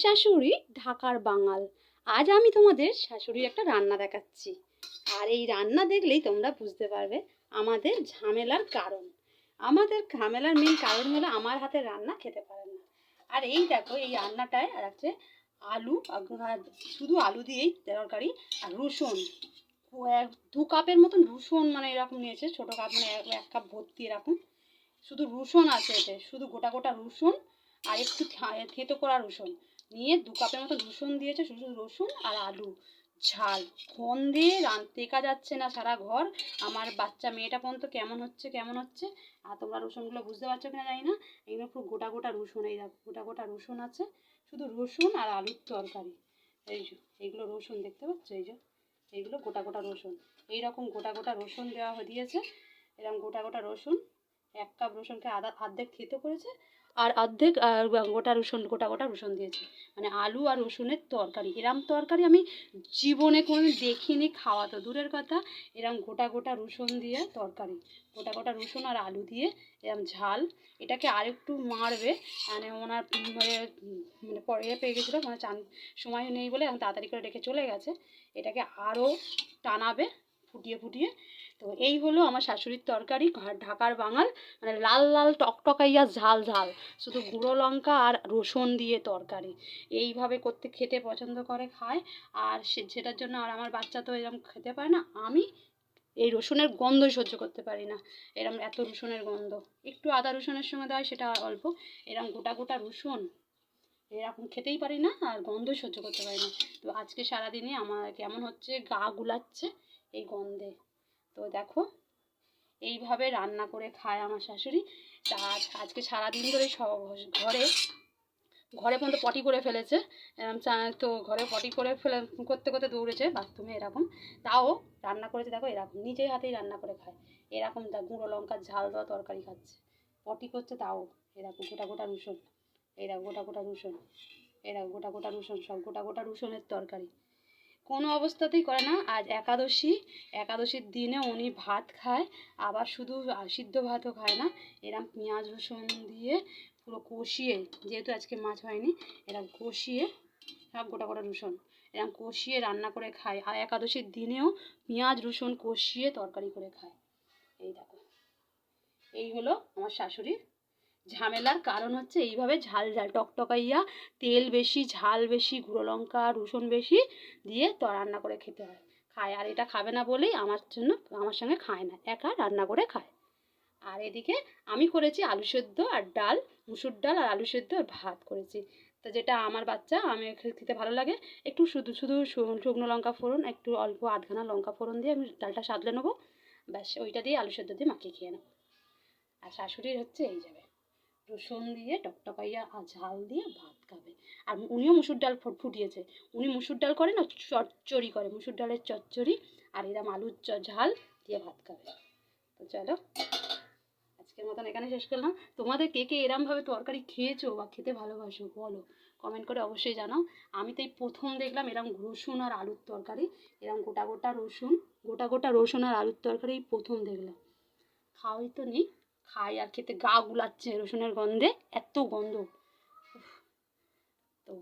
শাশুড়ি ঢাকার বাঙাল। আজ আমি তোমাদের শাশুড়ির একটা রান্না দেখাচ্ছি। আর এই রান্না দেখলেই তোমরা বুঝতে পারবে আমাদের ঝামেলার কারণ। আমাদের ঝামেলার মেন কারণ হলো আমার হাতের রান্না খেতে পারে না। আর এই দেখো এই রান্নাটায় আছে আলু, শুধু আলু দিয়েই তরকারি, আর রসুন 2 কাপের মতন রসুন, মানে এরকম নিয়েছে, ছোটো কাপ মানে 1 কাপ ভর্তি এরকম শুধু রসুন আছে এতে, শুধু গোটা গোটা রসুন আর একটু থেঁতো করা রসুন নিয়ে 2 কাপের মতো রসুন দিয়েছে, শুধু রসুন আর আলু ঝাল। গন্ধে টেকা যাচ্ছে না সারা ঘর। আমার বাচ্চা মেয়েটা পর্যন্ত কেমন হচ্ছে। আর তোমরা রসুনগুলো বুঝতে পারছো কিনা জানি না, এগুলো খুব গোটা গোটা রসুন, এই দেখো গোটা গোটা রসুন আছে, শুধু রসুন আর আলুর তরকারি। এই যে এইগুলো রসুন দেখতে পাচ্ছ, এই যে এইগুলো গোটা গোটা রসুন, এইরকম গোটা গোটা রসুন দিয়েছে, এরকম গোটা গোটা রসুন। 1 কাপ রসুনকে অর্ধেক থেতো করেছে, আর অর্ধেক গোটা গোটা রসুন দিয়েছে, মানে আলু আর রসুনের তরকারি। এরম তরকারি আমি জীবনে কোনোদিন দেখিনি, খাওয়া তো দূরের কথা। এরম গোটা গোটা রসুন দিয়ে তরকারি, গোটা গোটা রসুন আর আলু দিয়ে এরম ঝাল। এটাকে আরেকটু মারবে, মানে ওনার মানে পরে পেয়ে গেছিলো, মানে সময় নেই বলে এখন তাড়াতাড়ি করে রেখে চলে গেছে। এটাকে আরও টানাবে ফুটিয়ে। তো এই হলো আমার শাশুড়ির তরকারি, ঢাকার বাঙাল, মানে লাল লাল টকটকাইয়া ঝাল ঝাল, শুধু গুঁড়ো লঙ্কা আর রসুন দিয়ে তরকারি। এইভাবে করতে খেতে পছন্দ করে, খায়। আর সেটার জন্য, আর আমার বাচ্চা তো এরকম খেতে পারে না, আমি এই রসুনের গন্ধই সহ্য করতে পারি না। এরকম এত রসুনের গন্ধ, একটু আদা রসুনের সঙ্গে দেয় সেটা অল্প, এরকম গোটা গোটা রসুন এরকম খেতেই পারি না, আর গন্ধই সহ্য করতে পারি না। তো আজকে সারাদিনে আমার কেমন হচ্ছে, গা গুলাচ্ছে এই গন্ধে। তো দেখো এইভাবে রান্না করে খায় আমার শাশুড়ি। তা আজকে সারাদিন ধরে ঘরে পর্যন্ত পটি করে ফেলেছে। তো ঘরে পটি করতে করতে দৌড়েছে বাথরুমে এরকম, তাও রান্না করেছে। দেখো এরকম নিজের হাতেই রান্না করে খায়, এরকম গুঁড়ো লঙ্কার ঝাল দেওয়া তরকারি খাচ্ছে, পটি করছে, তাও এরকম গোটা গোটা রসুন, এরকম গোটা গোটা রসুন, এরকম গোটা গোটা রসুন, সব গোটা গোটা রসুনের তরকারি কোনো অবস্থাতেই করে না। আজ একাদশীর দিনে উনি ভাত খায়, আবার শুধু সিদ্ধ ভাতও খায় না, এরম পেঁয়াজ রসুন দিয়ে পুরো কষিয়ে, যেহেতু আজকে মাছ হয়নি, এরম কষিয়ে সব গোটা গোটা রসুন এরম কষিয়ে রান্না করে খায়। আর একাদশীর দিনেও পেঁয়াজ রসুন কষিয়ে তরকারি করে খায়। এই দেখো এই হলো আমার শাশুড়ির ঝামেলার কারণ, হচ্ছে এইভাবে ঝাল ঝাল টকটকাইয়া, তেল বেশি, ঝাল বেশি, গুঁড়ো লঙ্কা রসুন বেশি দিয়ে তো রান্না করে খেতে হয়, খায়। আর এটা খাবে না বলেই আমার সঙ্গে খায় না, একা রান্না করে খায়। আর এদিকে আমি করেছি আলু সেদ্ধ আর ডাল, মুসুর ডাল আর আলু সেদ্ধ আর ভাত করেছি। তো যেটা আমার বাচ্চা আমি খেতে ভালো লাগে, একটু শুধু শুকনো লঙ্কা ফোড়ন, একটু অল্প আধখানা লঙ্কা ফোড়ন দিয়ে আমি ডালটা সাদলে নেবো, ব্যাস ওইটা দিয়ে আলু সেদ্ধ দিয়ে মাখিয়ে খেয়ে নেবো। আর শাশুড়ির হচ্ছে এই যাবে রসুন দিয়ে টকটকাইয়া আর ঝাল দিয়ে ভাত খাবে। আর উনিও মুসুর ডাল ফুটিয়েছে, উনি মুসুর ডাল করে না, চচ্চড়ি করে, মুসুর ডালের চচ্চড়ি আর এরম আলুর ঝাল দিয়ে ভাত খাবে। তো চলো আজকের মতন এখানে শেষ করলাম। তোমাদের কে কে এরমভাবে তরকারি খেয়েছো বা খেতে ভালোবাসো বলো, কমেন্ট করে অবশ্যই জানাও। আমি তো এই প্রথম দেখলাম এরম রসুন আর আলুর তরকারি, এরম গোটা গোটা রসুন আর আলুর তরকারি এই প্রথম দেখলাম। খাওয়াই তো নেই, খাই আর খেতে গা গুলাচ্ছে রসুনের গন্ধে, এত গন্ধ। তো